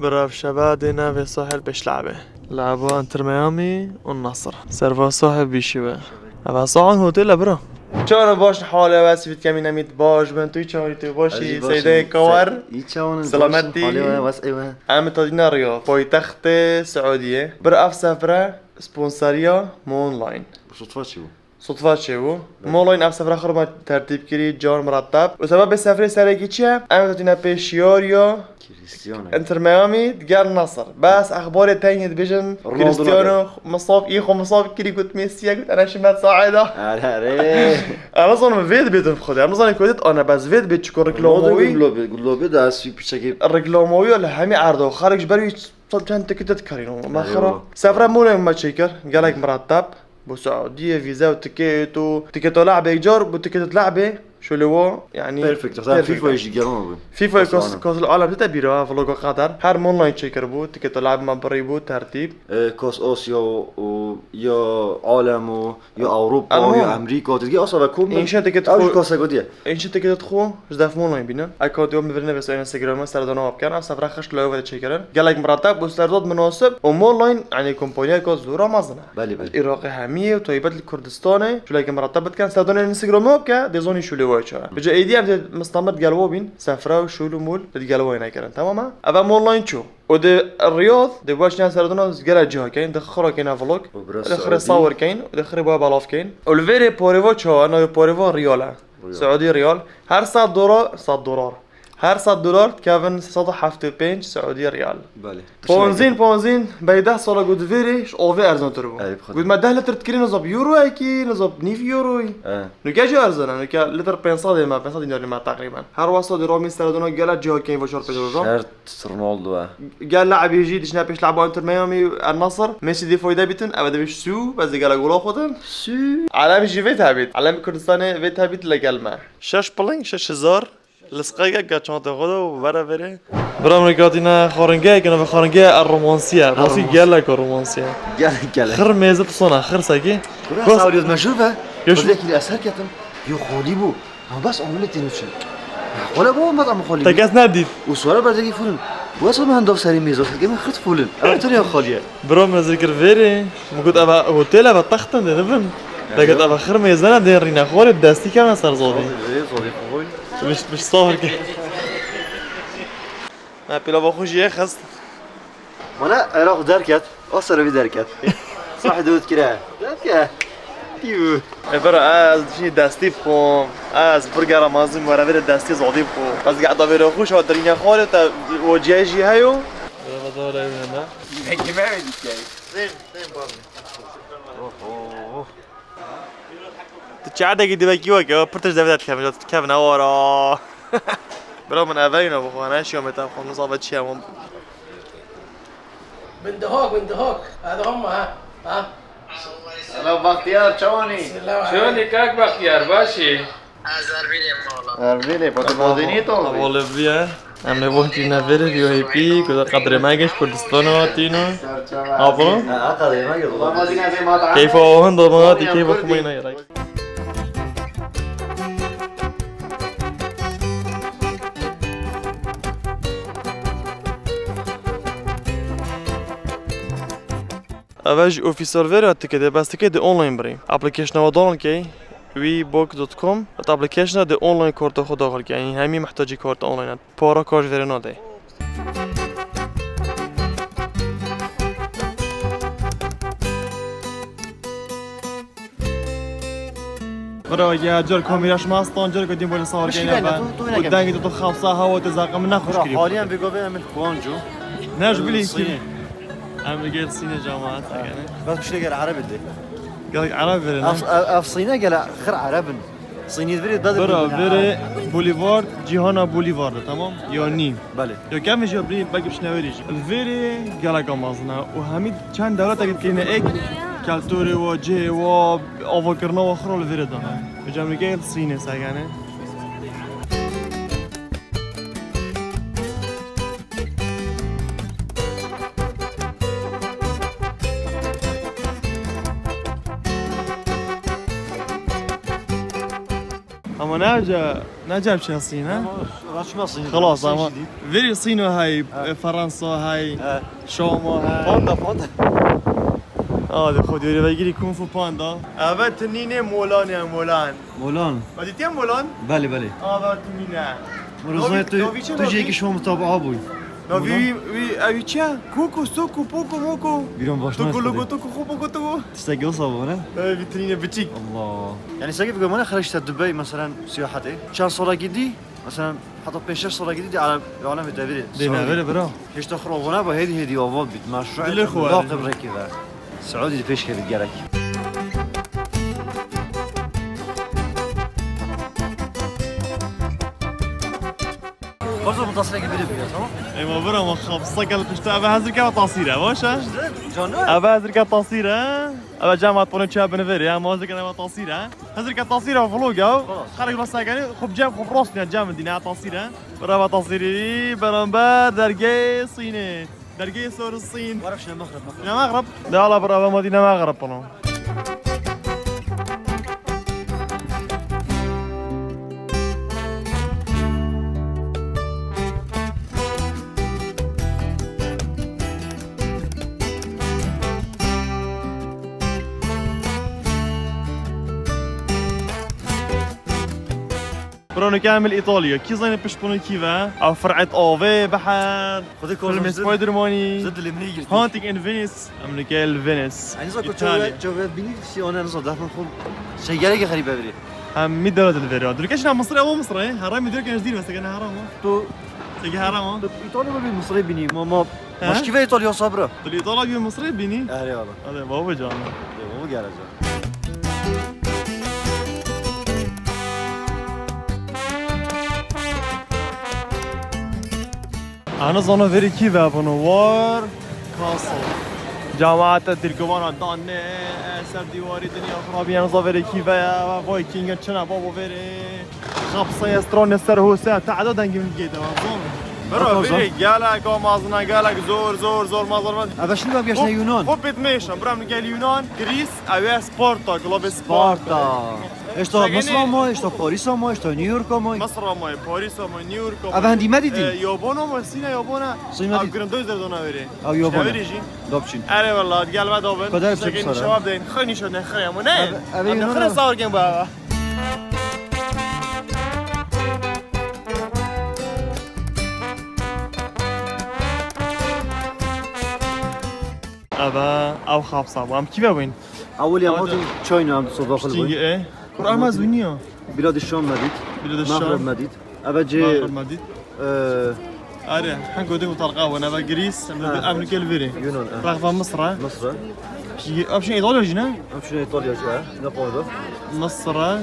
براف شبادنا في ساحل بيش لعبة لعبوا انتر ميامي والنصر سيرفا صاحب بيشوه اما صاحن هوتيل برا چون باش حاله واسفید کمی نمید باش من توی چهاری توی باشی سیده کار سلامتی ام تادینا رياض پایتخت سعودیه بر اف سفره سپانسریا مونلاین صدفات شو مونلاین اف سفره خرم ترتیب کردی جان مرتب و سبب سفره سرکی چیه ام تادینا پیشیاریا انتر ميامي تقال النصر بس اخبار تانية ديفيجن كريستيانو مصاب ايخو مصاب كيري قلت ميسي قلت انا شمات صاعده انا اصلا فيد بيتن خدي انا اصلا كنت انا بس فيد بيت شكون ركلوموي قلوبي داس في بشكل الركلوموي ولا همي عرضه خارج بري صد كان تكتت كارينو ما خرا سافر مولا ما تشيكر قالك مرتب بو سعوديه فيزا وتيكيت لعبه ايجار بتيكيت لعبه شو اللي هو يعني بيرفكت مثلا فيفا يجي جرام فيفا كاس العالم تتبيرها فلوجو قطر هر مونلاين تشيكر بو تيكت لعب ما بري بو ترتيب كاس اسيا ويا عالم ويا اوروبا ويا امريكا تجي اصلا بكون ان شاء تيكت خو كاس قديه ان شاء تيكت خو جداف مونلاين بينا اكونت يوم بفرنا بس انستغرام سردنا كان سفر خش لو تشيكر قال لك مرتب واسترداد مناسب ومونلاين يعني كومبانيا كاس دورا مازنا بله العراقي حاميه وطيبات الكردستاني شو لك مرتب كان سردنا انستغرام كا ديزوني شو بجا ايدي عم مستمر قلوبين سفره وشولو مول تتقلوا هنا كان تماما ابا مونلاين شو ود الرياض دي باش ناس سردنا قال جها كاين دخروا كاين فلوق دخر صور كاين ودخر بابا لاف كاين والفيري بوريفو شو انا بوريفو ريال سعودي ريال هر $100 $100 هر $100 تكافن 175 سعودي ريال بله بونزين بيده صار قد فيري اوفي ارزان تربو قد ما ده لتر تكري نصب يورو اكي نصب 9 يورو نكاجي ارزان نكا لتر 500 ما 500 دينار ما تقريبا هر واسو دي رومي سردنا قال جه كاين فشور بيجو شرط رونالدو قال لاعب يجي دشنا بيش لعبوا انتر ميامي النصر ميسي دي فايده بيتن ابدا بيش سو بس قال غولا خدن سو علامه جيفيت هابيت علامه كردستان فيت هابيت لقلمه شش بلين 6000 لسقايقة قاچون تاخده وبرا بره برام ركاتينا خارنجه كنا بخارنجه الرومانسية راسي قالك الرومانسية قال خر ميزة صنع خر ساكي كل سعودي ما شوفه ذاك اللي اسهل كتم يو خوليبو بس عملت نوتشن ولا بو مطعم خوليبو تكاس نادي وسوالة بدي فولن وصل ما هندوف ساري ميزو كمان خد فولن عرفتني يا خالية برام ذكر فيري موجود ابا هوتيل ابا تختن ده نفهم لقيت ابا خر ميزة دين رينا خالد داستي كمان صار زودي مش صاهر كده ما بلا بخوش يا خست وانا اروح دركت اصر بدركت صح دود كده دركت يو برا از شي داستي بخوم از برجر مازم ورا بير داستي زودي بخوم بس قاعد ابي خوش ودرينا خالد وجاجي هيو بدور هنا هيك ما عندي زين بابا تشعدك دي بكيوك برتش دافيدات كيفن ورا برا من افينا بخو انا شو متى خو نصابت شي هم بندهوك هذا هم ها سلام بختيار شلوني شلونك كاك بختيار باشي اربيلي بودينيتو اول بيا ام نبوتي نافير في هي بي كذا قدر ما جيش كردستان تينو ابو قدر ما كيف هو هند ضماتي كيف خمينا يا راي أواج أوفي سيرفر كده بس كده أونلاين بري أبليكيشن ودانل كي webook.com أبليكيشن ده أونلاين كورت خود داخل يعني همي محتاجي كورت أونلاين بارا كارج فيرنا ده برا يا جر كاميراش ماستان جر قديم ولا صار كينا ودانك تو خمسة هوا تزاقم نخش كريم حاليا بيقول من خوانجو ناش بلي أمريكا الصين جامعات يعني بس مش لاقي العربي ده قالك عربي أفصينا قال خر عربي صيني فري ضد برا فري بوليفارد جيهانا بوليفارد تمام يا نيم بله يا كم يجي بري باقي بشنويريج الفيري قالك مازنا وهميد كان دولة كينا إيك كالتوري وجي و أفكرنا وآخر الفيري ده بجا أمريكا الصين سايقانه اما نجا بشي الصين ها راش ما صيني خلاص اما فيري صينو هاي فرنسا هاي شومو هاي باندا هذا خذ يوري بيجي لي كونغ فو باندا ابا تنينه مولان يا مولان مولان بدي تيم مولان بله بله ابا تنينه مرزاي تجي که شما متابعه بوی نوی اوی چه کوکو سوکو پوکو موکو بیرون باش توکو لوگو توکو خوبو تو تستقل صابونه فيترينه بتشيك الله يعني ساقي بقول انا خرجت دبي مثلا سياحتي كان صوره جدي مثلا حتى بيش صوره جديده على العالم الدولي دينا غير برا ايش تخرج هنا بهذه اوفاد بتمشى باقي بركبه سعودي فيش كيف تجارك برضه متصل قبل بيها صح؟ اي ما برا ما خاف صقل قشتا ابا هزر كا تصيره واش جانا ابا هزر كا تصيره ابا جامعه طوني تشاب نفير يا ما هزر كا تصيره هزر كا تصيره فلوقا خرج بس يعني خب جاب خب روسنا جام دينا تصيره برا تصيري برامبا درجي صيني درجي صور الصين وراش المغرب المغرب لا لا برا مدينه مغرب بنو برونو كامل ايطاليا كي زين بشبون كيفا او فرعه اوفي بحر خذ فيلم سبايدر ماني زد اللي منيجر هانتينج ان فينيس امريكا فينيس يعني زاكو جواب بيني في انا نصدق من خم شيء قالك غريبه بري هم 100 دولار الفيديو درك ايش مصري او مصري هرام درك ايش دير بس كان هرام تو تجي هرام ايطاليا ما مصري بيني ماما مش كيف ايطاليا صبره الايطالي بيو مصري بيني اهلي والله هذا بابا جانا مو قال انا ظن فيري كيفا بنوار كاسل جامعة تركمان دانه سر دیواری دنیا خرابی انا ظن فيري كيفا يا فايكنج چنا بابا فيري خبصه استرون سر هوسه تعداد انگی من گیده ظن برو فيري قالك مازنا قالك زور مازنا باش نبقى بيش يونان خب بتمشى برام قال يونان غريس او سبارتا كلوب سبارتا ايش تو مصر ما ايش تو باريس ما ايش تو نيويورك ما مصر ما باريس ما نيويورك ابا هندي ما ديدي يابان ما سينا يابان صين ما او ديدي گرندوز دادونا بری او يابان نویریجی دابشين اره والله قال بعد اوبن کدای ساکن بسر شباب دین خنی شد نخری اما نه ابا اما خنی صور کن بابا ابا او خاب صاب ام كيف وين اول يوم هذا تشاينا عم تصدق تيجي البوي ايه قرآن ما زونيا بلاد الشام مديد بلاد مغرب الشام مديد ابا جي مغرب مديد اره حنقول ديك طلقه وانا بجريس امريكا الفيري يونان رغم مصر مصر ابشي ايطاليا جنا شنو ايطاليا جا نابولو مصر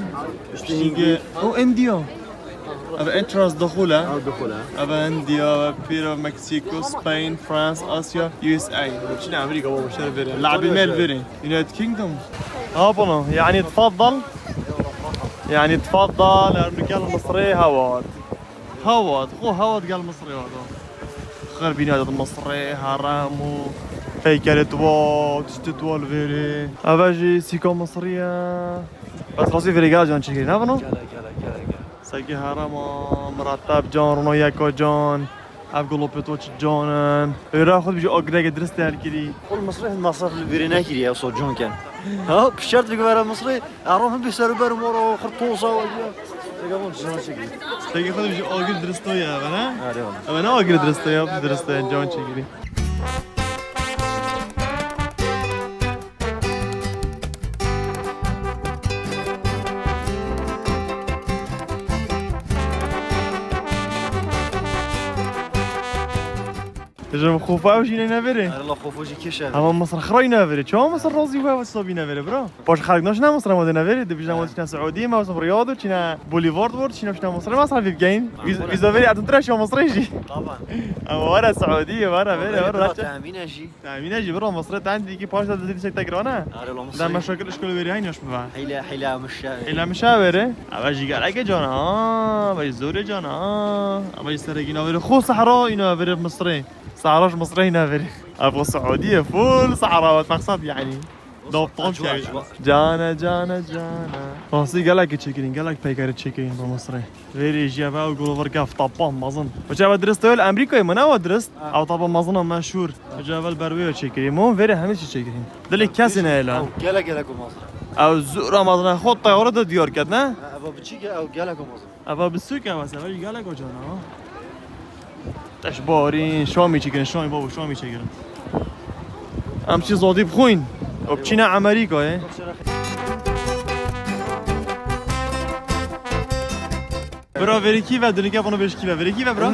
تيجي او انديا ابا انترانس دخوله او دخولها ابا انديا بيرو مكسيكو سبين فرانس اسيا يو اس اي شنو امريكا بابا شنو فيري لاعب ميل فيري يونايتد كينجدوم بونو يعني تفضل الرجال المصري هواد خو هواد قال مصري هذا خير بنادم المصري هرامو هيكل دوا تستدوال فيري اباجي سيكو مصريه بس راسي فيري قال جون شكلي نافنو ساقي هراما مرتب جون رونو ياكو جون ابقلو بتوتش جونن ياخذ بيجي اوغريك درست هالكلي كل مصري المصرف الفيريناكي يا صوت جون كان ها بشرط بيقول مصري اروح بيسالوا برمورو خرطوسه وجا يقولون شنو شكلي ساقي خذ بيجي اوغر درستو يا انا اوغر درستو يا درستو جون شكلي تجرب خوفا وشي نافري الله خوفوجي كيشان اما مصر خراي نافري شو مصر روزي وها وصابي نافري برو باش خرجناش نا مصر ما نافري دبيجنا مودنا سعوديه ما وصف رياض وشنا بوليفارد ورد شنا مشنا مصر ما صار في جيم فيزا فيري اتنترا شو مصري يجي طبعا اما ورا سعوديه ورا فيري ورا تامين اجي تامين اجي برو مصر عندي كي باش تدي سك تقرانا ده مشاكل اشكال فيري هاي نش بفا حيلا مش الى مشاوره اواجي قال اجي جانا باي زوري جانا باي سرقي نافري خو صحراء اينا فيري مصري صحراء مصري نافري ابغى السعوديه فول صحراء مقصد يعني دابطان شوي جانا جانا جانا راسي قالك تشيكين قالك بيكر تشيكين بمصري غير جابا ويقولوا بركا في طبان ما اظن وجابا درست الامريكا من اول درست او طبعا ما اظن مشهور جابا البروي تشيكين مو فيري همش تشيكين دلي كاسنا لا قالك مصر او زورا ما اظن خط طياره ديار كدنا ابا بتشيك او قالك مصر ابا بالسوق واسا ولی قالك وجانا تشبارين شو میچیکن شو بابا شو میچیکن امشي زودي بخوين وبتشينا امريكا ايه برا فيريكي و دنيا بونو بيشكي و فيريكي و برا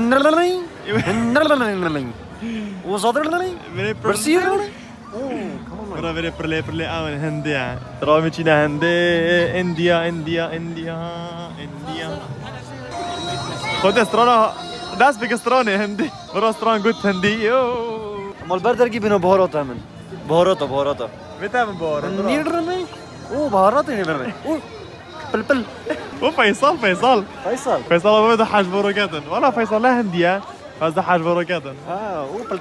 وصادر برسير برا فيري برلي اون هنديا ترى ميچينا هندي انديا خد استرانا داس بك استراني هندي برا استران قلت هندي مال بردر کی بنا بهارات همن بهارات متى من بار نيرني او بهارات نيرني او بل وفيصل فيصل ما بده حاج بروكاتن ولا فيصل لا هندية بس حاج بروكاتن او بل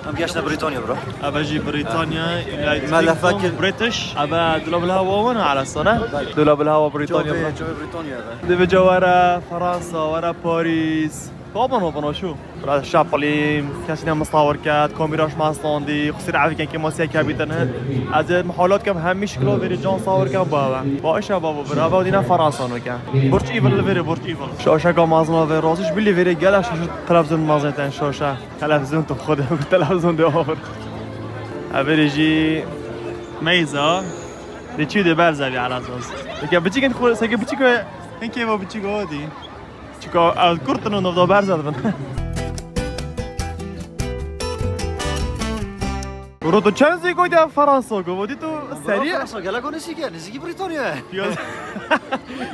ام جاشنا بريطانيا برو ابجي بريطانيا ما لا فاكر بريتش ابا دولاب الهوا وين على الصنع دولاب الهوا بريطانيا جو بريطانيا دي بجا ورا فرنسا ورا باريس طبعا شو راه شابلين كاشنا مصور كات كاميراش مع ستاندي خسر عارف كان كيما سيكا بيتنا از محاولات كم همش كلو فيري جون صور كان بابا باش بابا برافو دينا فرنسا نو كان برج ايفل فيري برج ايفل شاشه كان مازنا في راسش باللي فيري قال شاشه تلفزيون مازنتن شاشه تلفزيون تاخذ تلفزيون دي اوفر افريجي ميزه دي تشي برزه على اساس لكن بتيجي نقول سكي بتيجي كيف بتيجي هادي تشيكو الكورتنو نبدا برزه ورودو تشانزي قوي فرنسا قوي تو سريع فرنسا قالك نسيكي بريطانيا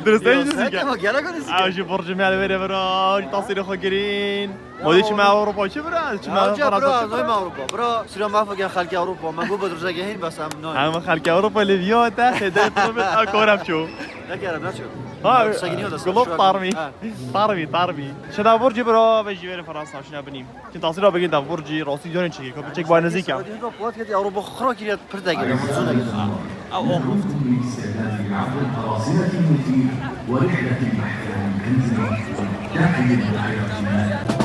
درستي نسيكي قالك نسيكي عاوجي برج مال ويري برا تصير خجرين موديش مع اوروبا شو برا مع فرنسا برا مع اوروبا برا سيرا ما فكر خلق اوروبا ما قوي بدرجه هين بس هم نو هم خلق اوروبا ليفيوتا هدات طلبت اكورا بشو لا كيرا بناتشو قلوب طارمي شدا برج برا بيجي ويري فرنسا شنا بنيم كنت تصير بقيت برج راسي جوني تشيكي كنت تشيك باي نزيكا وقت كده اوروبا خرا كده بردا كده منزونه كده او ورحلة البحث عن كنز داخل البحيرة الماء.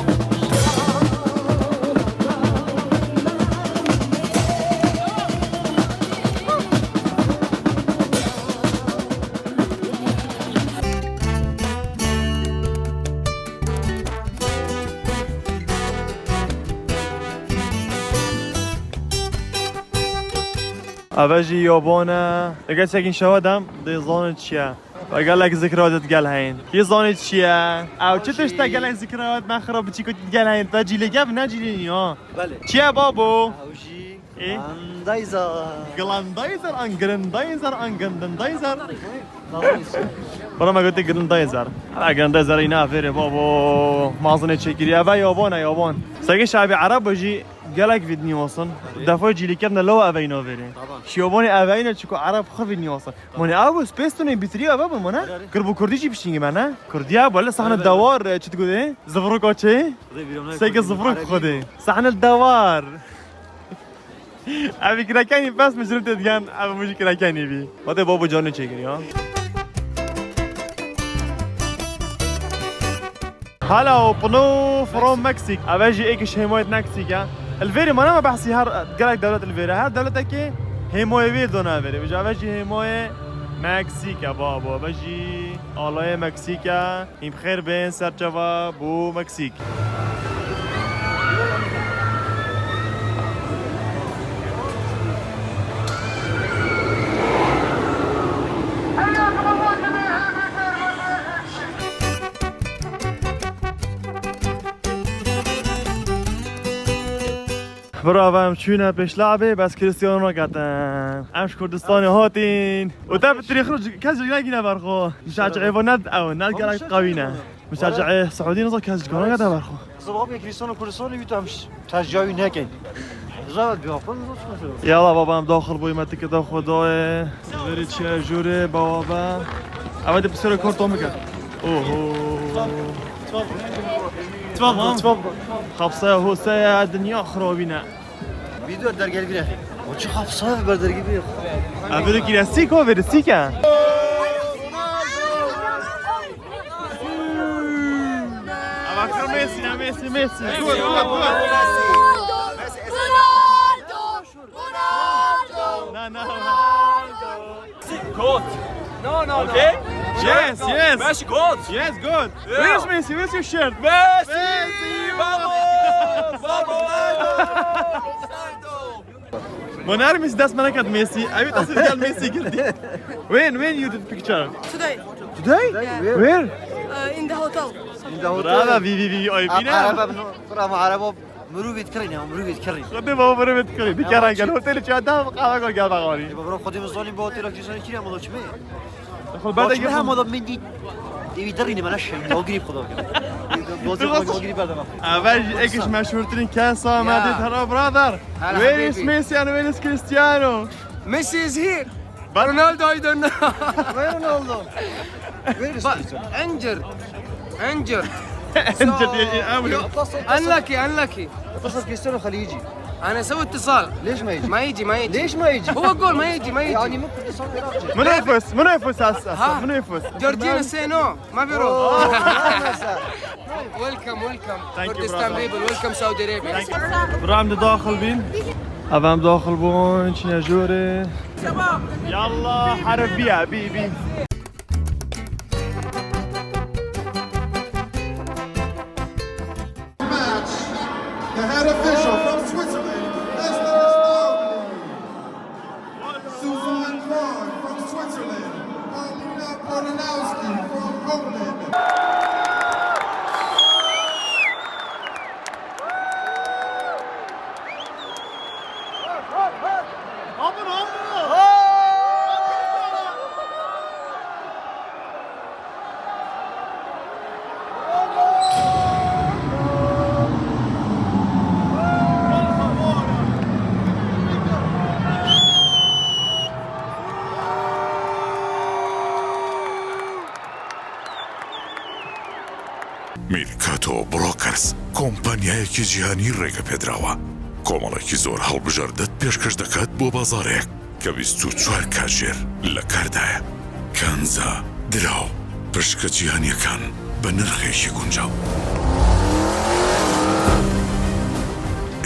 أبجي يابانا لقيت ساكن شهادم دي ظانت شيا وقال لك ذكريات تقال هين كي ظانت شيا او چتش تقال هين ذكريات ما خرب بچي كنت تقال هين تجي لي قبل نجي لي ها بله شيا بابو اوجي ايه اندايزر جلاندايزر انجندايزر برا ما قلت جلاندايزر على جلاندايزر ينافر بابو ما ظنيت شكل يا يابان ساكن شعبي عرب بجي قالك فيدني وصل دفعه جيلي كرنا لو افينو فيري شيوبوني افينو تشكو عرب خفيني وصل موني ابو سبيستوني بيتريو ابا منا كربو كرديجي بشينغ معنا كرديا ولا صحن الدوار تش تقول ايه زفروك وشي سيك زفروك خدي صحن الدوار ابي كده كاني بس مجرد تديان ابو مش كده كاني بي وده بابو جوني تشيكري ها هلا بنو فروم مكسيك ابجي ايش هيموت مكسيك الفيري ما بحسي هار قالك دولة الفيري هار دولتك هيموي بيدونا فيري بجا بجي هيموي مكسيكا بابا بجي الله مكسيكا يم بخير بين سرچوا بو مكسيك برافو مشينا باش لعبه بس كريستيانو قطن امش كردستاني هاتين وتاب التاريخ كاز جاينا برخو مشجع ند او ند قالك قوينا مشجع سعودي نظر كاز كونا قاعد برخو صباح كريستيانو كردستاني بيتامش تشجعوا هناك زود بيوفن نص يلا بابا داخل بوی مت که داخل خدای بری چه جوره بابا اما ده بسر کارتون میکرد اوه تفضل خبصه حسه دنیا خرابینه فيديو در قلبي يا اخي وش خاف صاف بدر قلبي ابرو کی سیکو بر سیکا اما ميسي ميسي Good. No. Okay? Yes. Messi good. Yes, good. Where's Messi? Where's your shirt? Messi, vamos! ما نعرف داس منكد ميسي أبي تصير قال ميسي قلدي When you did the picture? Today, Today? Where? in the hotel. برافو في أي بينا عربة برا ما عربة مروي يتكرين مروي يتكرين خدي بابا برا بتكلم دي كارا قال هوتيل شو هذا قاعد أقول قاعد أقولي برا خدي مزالين بوتيلك جيسان كيري ما ضوج مي خل بعد بعد يجي ما ضم من دي يدريني مناش هو قريب خدوك بوتيل هو قريب هذا أبغى إيش مشهور ترين كاسة ما دي ترى برادر Where is Messi and where is Cristiano? Messi is here. But Ronaldo, I don't know. وين رونالدو وين But injured. Unlucky. اتصل كريستيانو خليه يجي أنا سوي اتصال. ليش ما يجي؟ ما يجي. ليش ما يجي؟ هو جول ما يجي. يعني ممكن يصير منافس هسه منافس جورجينا say no. ما بيروح. Welcome. Thank you, Kurdistan brother. people. Welcome Saudi Arabia. برام داخل بين أبغى داخل بون شنو جوري يلا حرب بيها بي The head official from Switzerland, Esther Staublin. Suzanne Braun from Switzerland. Paulina Polanowski from Poland. میرکاتۆ بڕۆکەرس کۆمپانیایەکی جیهانی ڕێگە پێدراوە کۆمەڵێکی زۆر هەڵبژاردەت پێشکەش دەکات بۆ بازارێک کە 24 کاتژێر لە کاردایە کانزا دراو پشکە جیهانیەکان بە نرخێکی گونجاو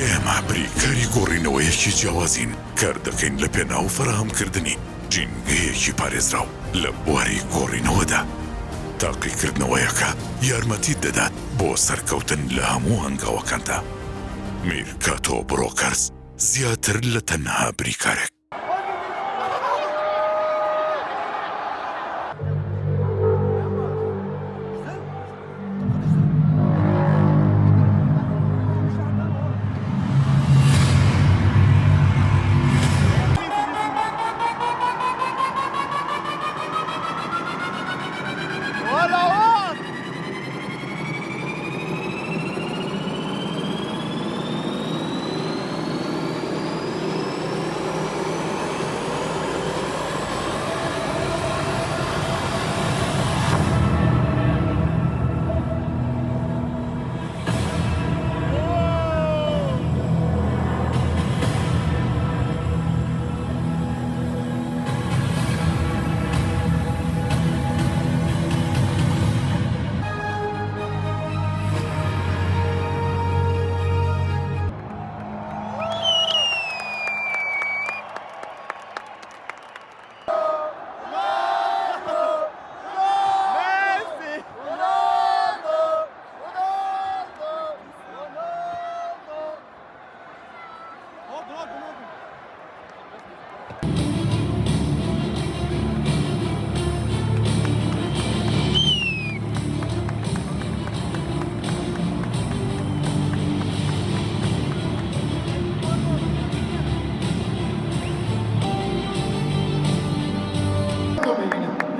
ئێمە بریکاری گۆڕینەوەیەکی جیاوازین کار دەکەین لە پێناو فراهەمکردنی جینگەیەکی پارێزراو لە بواری گۆڕینەوەدا تاقیکردنەوەیەکە یارمەتیت دەدات بۆ سەرکەوتن لە هەموو هەنگاوەکاندا میرکاتۆ بڕۆکەرس زیاتر لە تەنها بریکارێک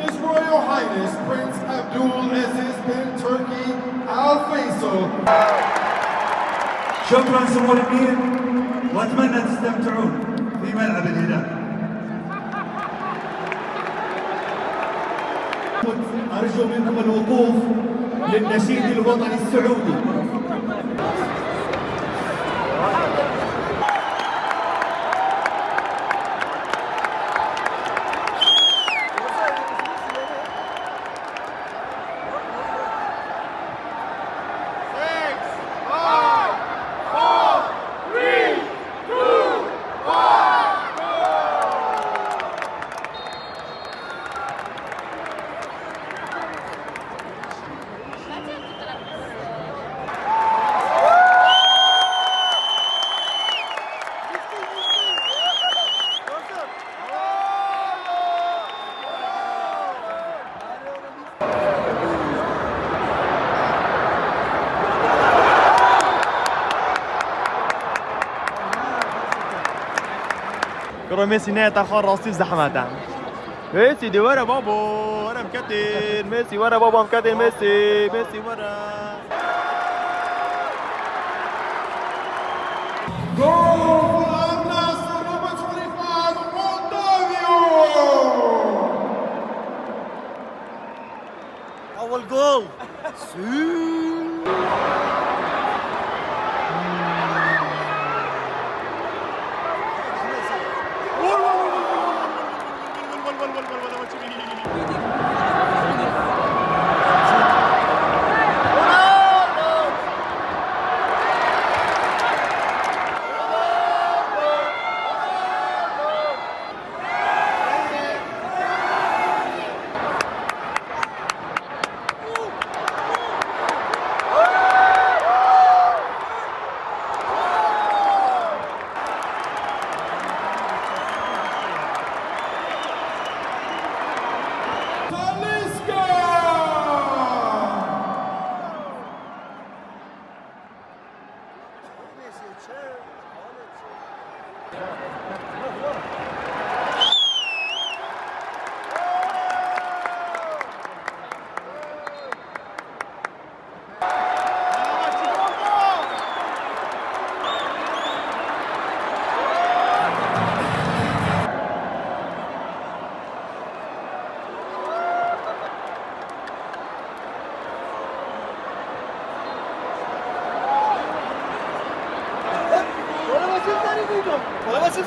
His Royal Highness Prince Abdul Aziz bin Turkey Al Faisal. شكرا سمو الامير وأتمنى تستمتعون في ملعب الهلال. أرجو منكم الوقوف للنشيد الوطني السعودي. كرة ميسي نهاية تأخر راسي زحمة. ميسي دي ورا بابا، ورا مكتل ميسي، ورا بابا مكتل ميسي، ميسي ورا. Goal for Al Nassr, number 25, Moldavio. أول جول.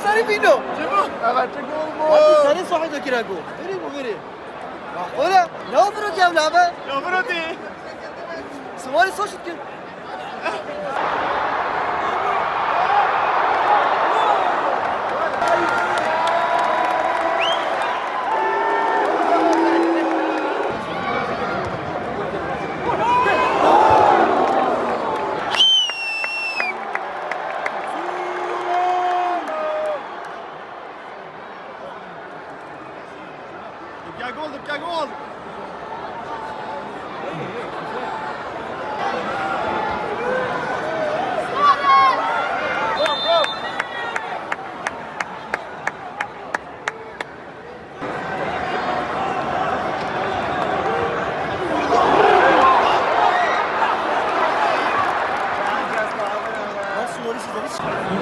Sari vino. ثاني صاحي ذاكر أقول. غريب وغريب. معقولة؟ لا برد يا ولابة. لا بردي. سوالي صوشت كده. Dukka gol.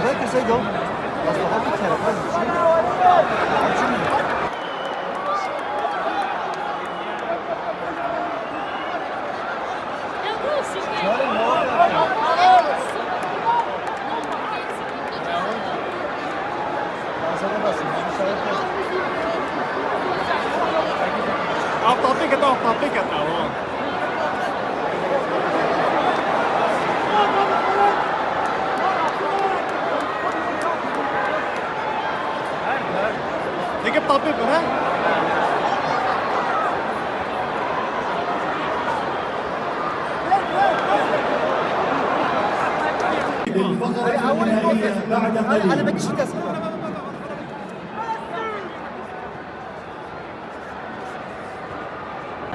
Belki şey yok. Aslında bir kere Applicat. Take a topic, huh? أنا بديش تسمع.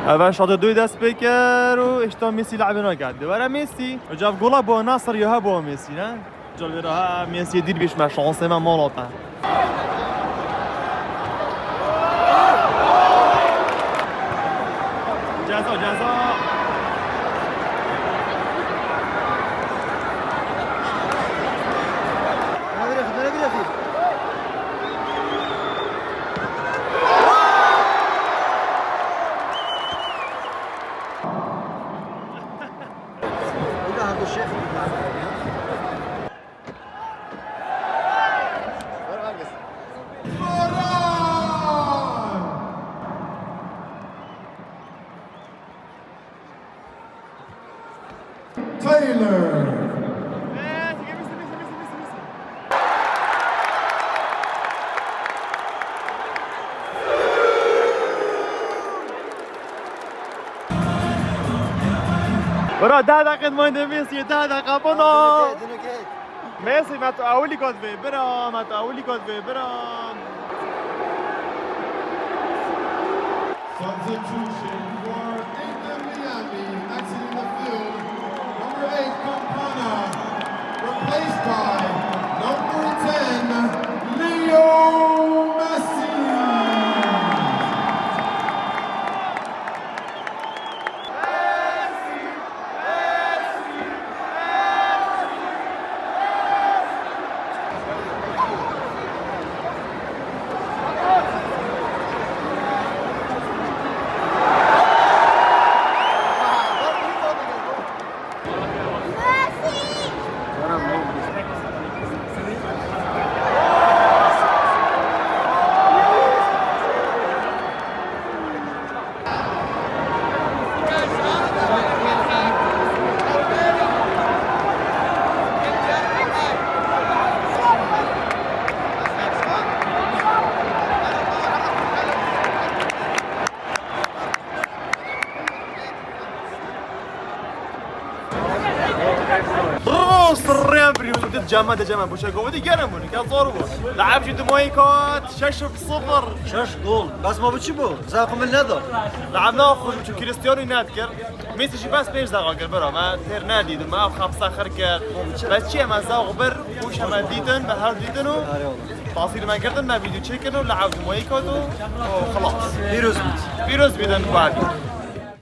هذا شاط دوي داس بيكر واشتا ميسي لعبنا قاعد ورا ميسي وجاب جولا بو ناصر يهبو ميسي ها جول راها ميسي يدير بيش مع شانسي ما مولوطا جازا هذا Taylor. برا 10 دقیقه مونده ميسي 10 دقیقه برا ميسي ما تقولي كود في برا ما تقولي كود في برا Substitution for Inter Miami exiting the field. Number 8, Campana, replaced by number 10, Leo Messi. صريان بريوز ودت جامد جامد بوش اقول ودي جرم بوني كان صوروا لعب جد مويكوت شش بصفر شاش جول بس ما بتشي بو زاكم النذر لعبنا خرج كريستيانو ينادكر ميسي شي بس بيش زاغر برا ما تير نادي ما خمسة خركر بس شي ما زاغ بر وش ما ديتن بهار ديتنو تواصيل ما قدرنا فيديو تشيكنو لعب مويكوت وخلاص فيروز فيروز بيدن بعد